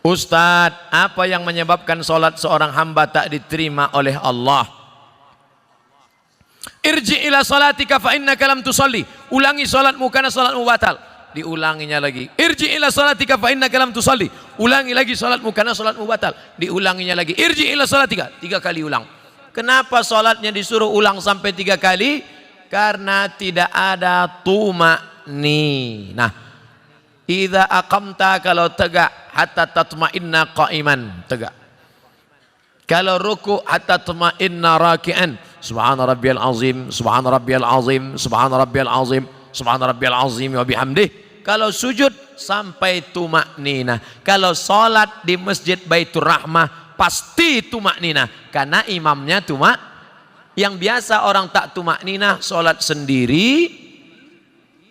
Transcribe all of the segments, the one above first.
Ustadz, apa yang menyebabkan sholat seorang hamba tak diterima oleh Allah? Irji ila salatika fa innaka lam tusalli. Ulangi sholatmu karena sholatmu batal. Diulanginya lagi. Irji ila salatika fa innaka lam tusalli. Ulangi lagi sholatmu karena sholatmu batal. Diulanginya lagi. Irji ila salatika. 3 kali ulang. Kenapa sholatnya disuruh ulang sampai 3 kali? Karena tidak ada tuma'ninah. Idza aqamta, kalau tegak, hatta tatma'inna qa'iman, tegak. Kalau ruku, hatta tatma'inna raki'an. Subhana rabbiyal azim, subhana rabbiyal azim, subhana rabbiyal azim, subhana rabbiyal azim wa bihamdih. Kalau sujud sampai tuma'ninah. Kalau salat di Masjid Baitur Rahmah pasti tuma'ninah, karena imamnya yang biasa orang tak tuma'ninah salat sendiri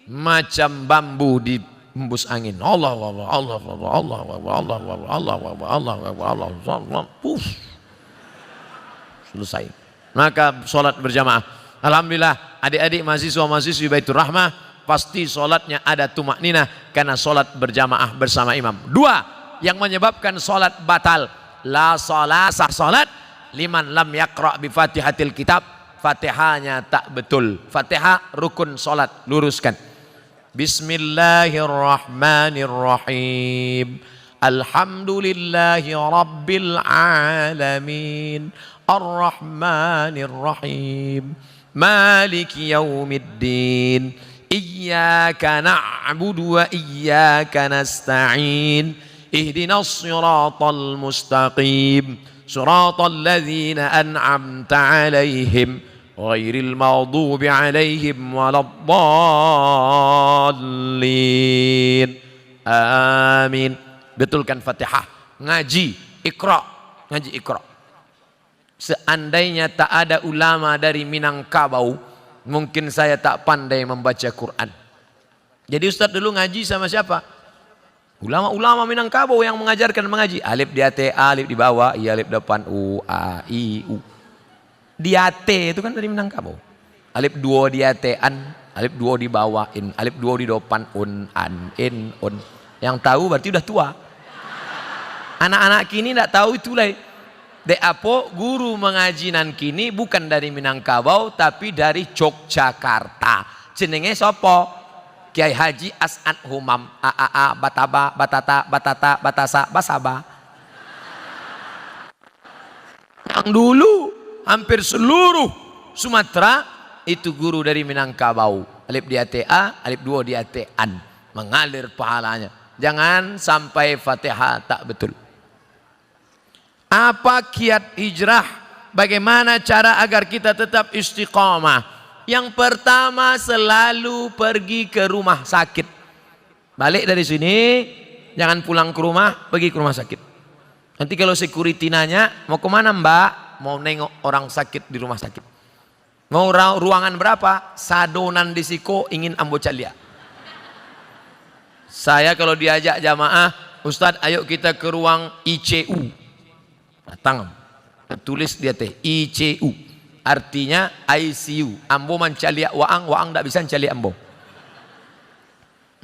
macam bambu di hembus angin. Allah Allah Allah Allah Allah Allah Allah Allah Allah Allah. Selesai. Maka sholat berjamaah. Alhamdulillah adik-adik mahasiswa-mahasiswi Baitur Rahmah pasti sholatnya ada tumakninah karena sholat berjamaah bersama imam. 2 yang menyebabkan sholat batal. La sholat, sah sholat liman lam yaqra' bi fatihatil kitab. Fatihahnya tak betul. Fatihah rukun sholat, luruskan. Bismillahirrahmanirrahim. Alhamdulillahi rabbil alamin. Ar-Rahmanir-Rahim. Maliki yaumiddin. Iyyaka na'budu wa iyyaka nasta'in. Ihdinas siratal mustaqim. Siratal ladzina an'amta 'alaihim ghairil maghdubi 'alaihim waladdallin. Amin. Betulkan Fatihah. Ngaji Iqra. Ngaji Iqra. Seandainya tak ada ulama dari Minangkabau, mungkin saya tak pandai membaca Quran. Jadi Ustaz dulu ngaji sama siapa? Ulama-ulama Minangkabau yang mengajarkan mengaji. Alif di atas, alif di bawah, i alif depan, u, a, i, u. Di atas itu kan dari Minangkabau. Alif 2 di atas, an, alif 2 di bawah, in, alif 2 di depan, un, an, in, un. Yang tahu berarti udah tua. Anak-anak kini tidak tahu itu lah. Apa guru mengaji nan kini bukan dari Minangkabau tapi dari Yogyakarta. Jenenge sopo? Kiai Haji As'ad Humam. A bataba batata batata batasa basaba. Yang dulu hampir seluruh Sumatera itu guru dari Minangkabau. Alif di atas a, alif 2 di atas an. Mengalir pahalanya. Jangan sampai Fatihah tak betul. Apa kiat hijrah? Bagaimana cara agar kita tetap istiqamah? Yang pertama, selalu pergi ke rumah sakit. Balik dari sini, jangan pulang ke rumah, pergi ke rumah sakit. Nanti kalau security nanya, mau kemana mbak? Mau nengok orang sakit di rumah sakit. Mau ruangan berapa? Sadonan di siko, ingin ambo calia. Saya kalau diajak jamaah, Ustadz ayo kita ke ruang ICU. Datang, tulis dia teh ICU, artinya ICU. Ambo mencaliak waang, waang tak bisa mencaliak ambo.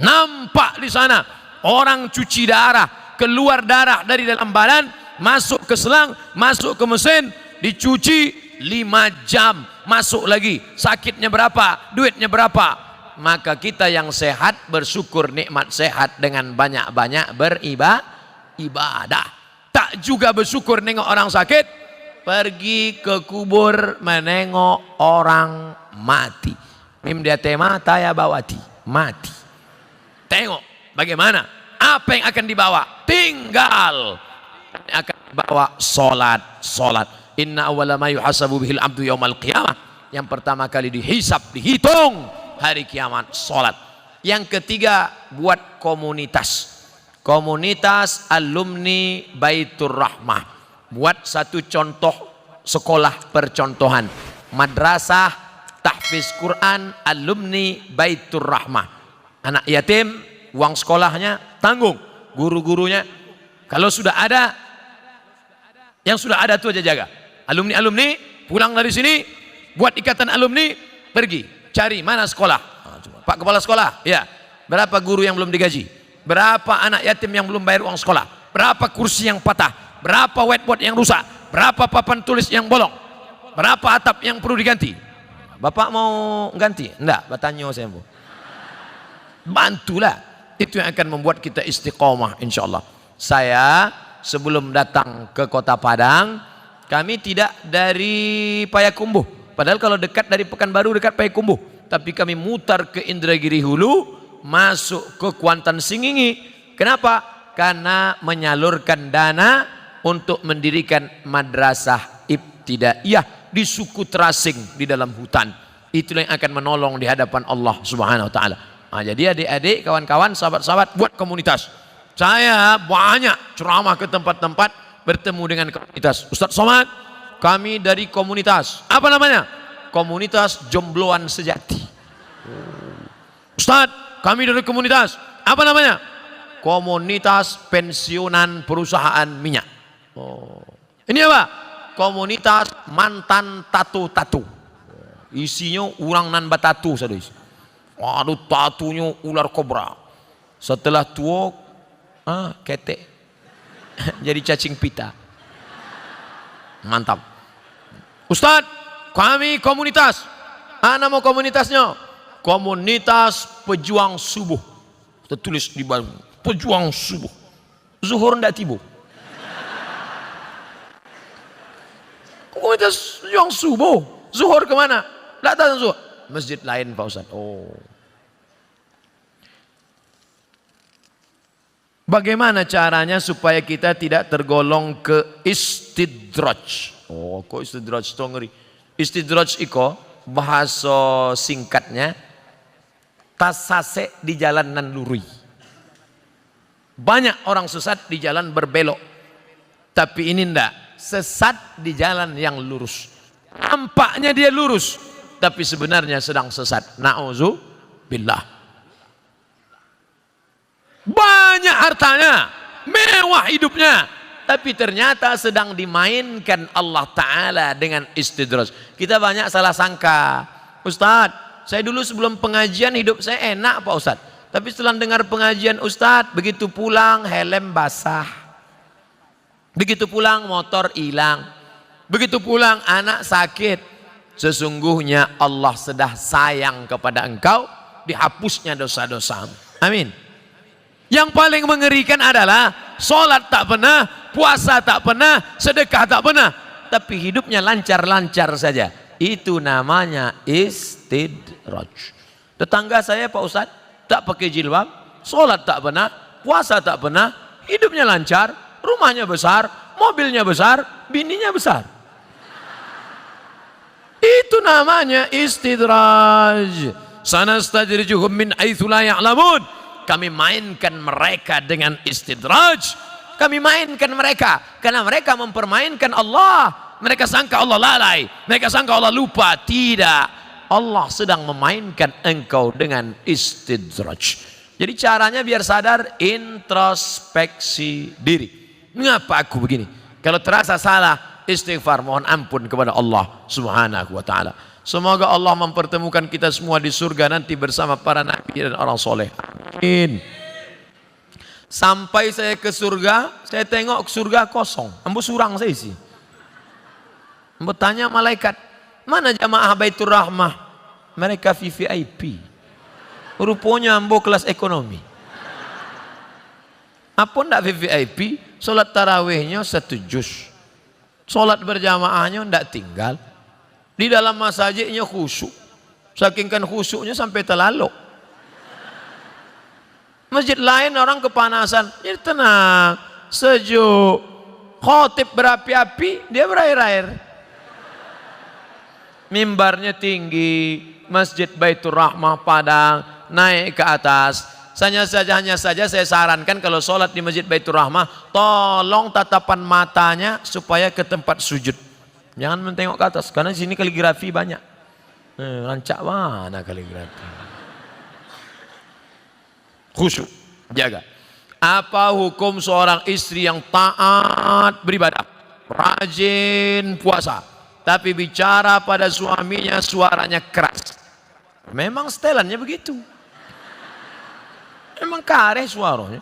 Nampak di sana orang cuci darah, keluar darah dari dalam badan, masuk ke selang, masuk ke mesin, dicuci 5 jam, masuk lagi. Sakitnya berapa? Duitnya berapa? Maka kita yang sehat bersyukur nikmat sehat dengan banyak-banyak beribadah. Tak juga bersyukur nengok orang sakit, pergi ke kubur menengok orang mati. Mim dia tema taya bawati, mati. Tengok bagaimana, apa yang akan dibawa? Tinggal akan dibawa solat. Inna awwala ma yuhasabu bihil abdu yaumal qiyamah. Yang pertama kali dihisab, dihitung hari kiamat, solat. Yang ketiga, buat komunitas. Komunitas alumni Baitur Rahmah. Buat satu contoh sekolah percontohan. Madrasah tahfiz Quran alumni Baitur Rahmah. Anak yatim, uang sekolahnya tanggung. Guru-gurunya. Kalau sudah ada, yang sudah ada itu aja jaga. Alumni-alumni pulang dari sini, buat ikatan alumni, pergi. Cari mana sekolah. Pak Kepala Sekolah, ya. Berapa guru yang belum digaji? Berapa anak yatim yang belum bayar uang sekolah? berapa kursi yang patah, berapa whiteboard yang rusak, berapa papan tulis yang bolong, berapa atap yang perlu diganti. Bapak mau ganti? Enggak, bertanya saya bu. Bantulah, itu yang akan membuat kita istiqomah insyaallah. Saya sebelum datang ke Kota Padang, kami tidak dari Payakumbuh. Padahal kalau dekat dari Pekanbaru dekat Payakumbuh, tapi kami mutar ke Indragiri Hulu, masuk ke Kuantan Singingi. Kenapa? Karena menyalurkan dana untuk mendirikan madrasah ibtidaiyah di suku terasing di dalam hutan. Itulah yang akan menolong di hadapan Allah Subhanahu wa taala. Nah, jadi adik-adik, kawan-kawan, sahabat-sahabat, buat komunitas. Saya banyak ceramah ke tempat-tempat, bertemu dengan komunitas. Ustaz Somad, kami dari komunitas. Apa namanya? Komunitas Jombloan Sejati. Ustaz, kami dari komunitas. Apa namanya? Komunitas Pensiunan Perusahaan Minyak. Oh. Ini apa? Komunitas Mantan Tatu-Tatu. Isinya orang nan batatu saudara. Waduh, tatunya ular kobra. Setelah tua, ketek. Jadi cacing pita. Mantap. Ustadz, kami komunitas. Nama komunitasnya? Komunitas Pejuang Subuh. Tertulis di bawah. Pejuang Subuh. Zuhur ndak tiba. Komunitas Pejuang Subuh. Zuhur kemana? Datang zuhur. Masjid lain Pak Ustadz. Oh. Bagaimana caranya supaya kita tidak tergolong ke istidraj? Oh, kok istidraj itu ngeri. Istidraj iko bahasa singkatnya tasase di jalan nan luri. Banyak orang sesat di jalan berbelok. Tapi ini ndak, sesat di jalan yang lurus. Nampaknya dia lurus, tapi sebenarnya sedang sesat. Na'udzubillah. Banyak hartanya, mewah hidupnya, tapi ternyata sedang dimainkan Allah Ta'ala dengan istidraj. Kita banyak salah sangka. Ustadz, saya dulu sebelum pengajian hidup saya enak Pak Ustadz, tapi setelah dengar pengajian Ustadz, begitu pulang helm basah, begitu pulang motor hilang, begitu pulang anak sakit. Sesungguhnya Allah sudah sayang kepada engkau, dihapusnya dosa-dosamu. Amin. Yang paling mengerikan adalah sholat tak pernah, puasa tak pernah, sedekah tak pernah, tapi hidupnya lancar-lancar saja. Itu namanya istidraj. Tetangga saya Pak Ustadz tak pakai jilbab, sholat tak pernah, puasa tak pernah, hidupnya lancar, rumahnya besar, mobilnya besar, bininya besar. Itu namanya istidraj. Sanastajrijuhum min haitsu la ya'lamun. Kami mainkan mereka dengan istidraj. Kami mainkan mereka karena mereka mempermainkan Allah. Mereka sangka Allah lalai, mereka sangka Allah lupa. Tidak, Allah sedang memainkan engkau dengan istidraj. Jadi caranya biar sadar, introspeksi diri. Mengapa aku begini? Kalau terasa salah, istighfar, mohon ampun kepada Allah Subhanahu wa ta'ala. Semoga Allah mempertemukan kita semua di surga nanti bersama para nabi dan orang soleh. Amin. Sampai saya ke surga, saya tengok surga kosong. Ambo surang saya isi. Ambo tanya malaikat, mana jamaah Baitur Rahmah? Mereka VVIP. Rupanya ambo kelas ekonomi. Apa ndak VVIP? Solat tarawihnya 1 juz. Solat berjamaahnya ndak tinggal. Di dalam masjidnya khusyuk. Saking kan khusyuknya sampai terlalok. Masjid lain orang kepanasan, jadi tenang, sejuk. Khotib berapi-api, dia berair-air. Mimbarnya tinggi, Masjid Baitur Rahmah Padang, naik ke atas. Hanya saja saya sarankan kalau sholat di Masjid Baitur Rahmah, tolong tatapan matanya supaya ke tempat sujud. Jangan mentengok ke atas, karena di sini kaligrafi banyak. Rancak mana kaligrafi? Khusyuk, jaga. Apa hukum seorang istri yang taat beribadah, rajin puasa, tapi bicara pada suaminya suaranya keras? Memang setelannya begitu. Memang kareh suaranya.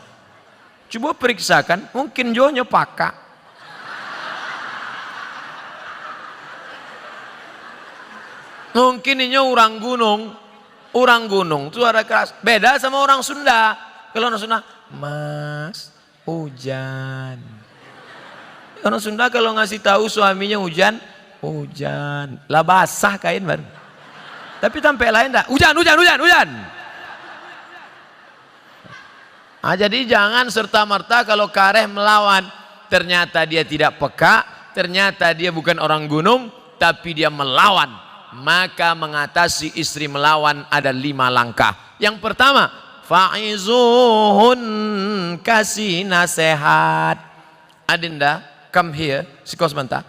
Coba periksakan, mungkin jonyo pakak. Mungkin ini orang gunung, suara keras. Beda sama orang Sunda. Kalau orang Sunda, Mas, hujan. Orang Sunda kalau ngasih tahu suaminya hujan, lah basah kain baru. Tapi sampai lain enggak, hujan. Jadi jangan serta-merta kalau kareh melawan, ternyata dia tidak peka, ternyata dia bukan orang gunung, tapi dia melawan. Maka mengatasi istri melawan ada 5 langkah. Yang pertama, fa'izuhun, kasih nasihat. Adinda, come here, sikos sebentar.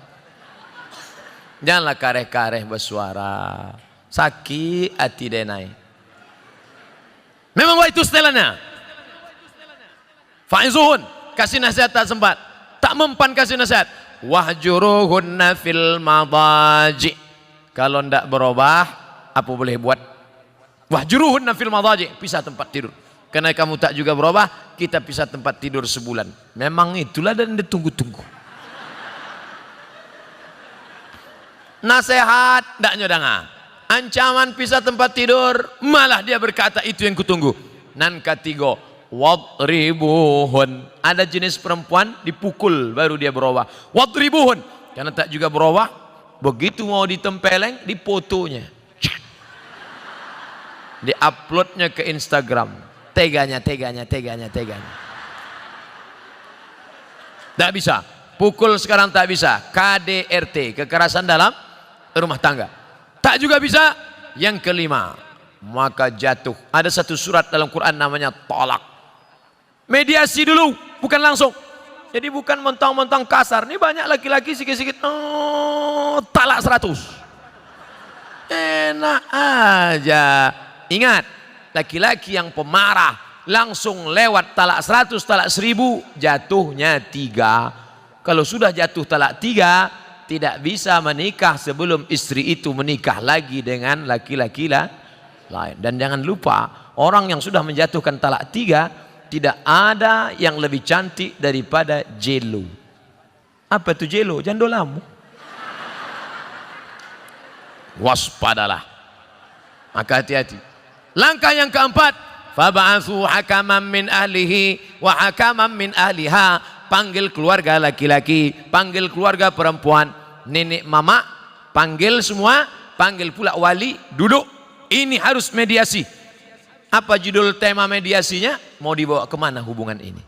Janganlah kareh-kareh bersuara. Sakit hati denai. Memang itu setelannya. Fa'izuhun, kasih nasihat tak sempat, tak mempan kasih nasihat. Wahjuruhunna fil madaji. Kalau ndak berubah, apa boleh buat? Wahjuruhunna fil madaji, pisah tempat tidur. Karena kamu tak juga berubah, kita pisah tempat tidur sebulan. Memang itulah dan ditunggu-tunggu. Nasihat ndak nyodanga. Ancaman pisah tempat tidur, malah dia berkata itu yang kutunggu. Nan ketiga, wadribuhun. Ada jenis perempuan dipukul baru dia berubah. Wadribuhun. Karena tak juga berubah, begitu mau ditempeleng, difotonya, diuploadnya ke Instagram. Teganya. Tak bisa. Pukul sekarang tak bisa. KDRT, kekerasan dalam rumah tangga. Tak juga bisa. Yang kelima, maka jatuh. Ada satu surat dalam Quran namanya talak. Mediasi dulu, bukan langsung. Jadi bukan mentang-mentang kasar. Ini banyak laki-laki sikit-sikit, talak 100. Enak aja. Ingat, laki-laki yang pemarah langsung lewat talak 100, talak 1000, jatuhnya 3. Kalau sudah jatuh talak 3, tidak bisa menikah sebelum istri itu menikah lagi dengan laki-laki lain. Dan jangan lupa, orang yang sudah menjatuhkan talak 3, tidak ada yang lebih cantik daripada jelo. Apa itu jelo? Jandolamu. Waspadalah. Maka hati-hati. Langkah yang keempat, fab'atsu hakaman min ahlihi wa hakaman min ahliha. Panggil keluarga laki-laki, panggil keluarga perempuan, nenek mama, panggil semua, panggil pula wali, duduk. Ini harus mediasi. Apa judul tema mediasinya? Mau dibawa kemana hubungan ini?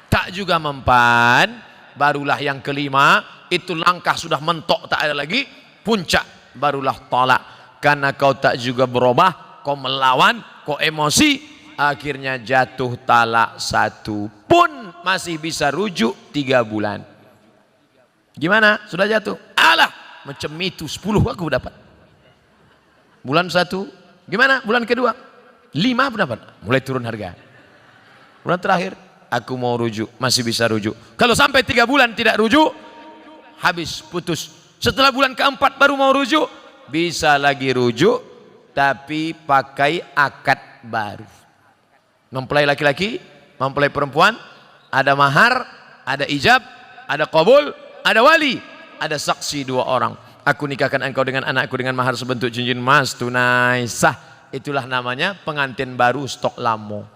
Tak juga mempan, barulah yang kelima, itu langkah sudah mentok tak ada lagi, puncak barulah tolak. Karena kau tak juga berubah, kau melawan, kau emosi, akhirnya jatuh talak 1 pun masih bisa rujuk 3 bulan. Gimana? Sudah jatuh? Alah, macam itu 10 aku dapat. Bulan 1, gimana? Bulan kedua 5 pun dapat. Mulai turun harga. Bulan terakhir aku mau rujuk, masih bisa rujuk. Kalau sampai 3 bulan tidak rujuk, habis, putus. Setelah bulan keempat baru mau rujuk, bisa lagi rujuk, tapi pakai akad baru. Mempelai laki-laki, mempelai perempuan, ada mahar, ada ijab, ada qabul, ada wali, ada saksi 2 orang. Aku nikahkan engkau dengan anakku dengan mahar sebentuk cincin emas tunai sah. Itulah namanya pengantin baru stok lamo.